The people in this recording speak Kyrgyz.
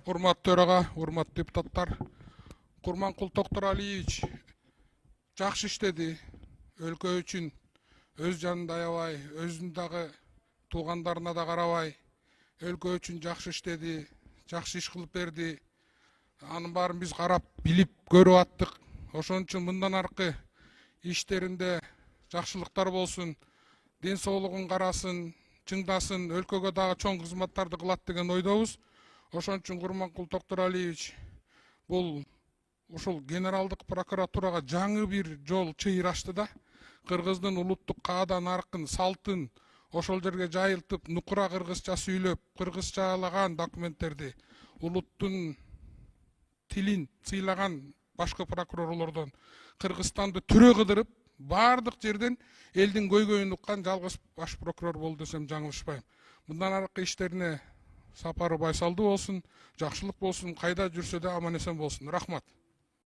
Урматтуу төрага, урматтуу депутаттар, Курманкул Токторалиевич жакшы иштеди. Өлкө үчүн өз жанында аябай, өзүнүн дагы туугандарына да карабай, өлкө үчүн жакшы иштеди, жакшы иш кылып берди. Анын баарын биз карап, билип, көрүп аттык. Ошон үчүн мындан аркы иштеринде жакшылыктар болсун, ден соолугун карасын, чыңдасын, өлкөгө дагы чоң кызматтарды кылат деген ойдобуз. Ошон үчүн Курманкул Токторалиевич бул ушул генералдык прокуратурага жаңы бир жол чыйыр ачты да. Кыргыздын улуттук каадан аркын, салтын ошол жерге жайылтып, нукура кыргызча сүйлөп, кыргызчалаган документтерди, улуттун тилин сыйлаган башкы прокурорлордон Кыргызстанды түрө кыдырып, баардык жерден элдин көйгөйүн уккан жалгыз баш прокурор болду десем жаңылышпайм. Мындан аркы иштерине сапары байсалдуу болсун, жакшылык болсун, кайда жүрсө да аман эсен болсун. Рахмат.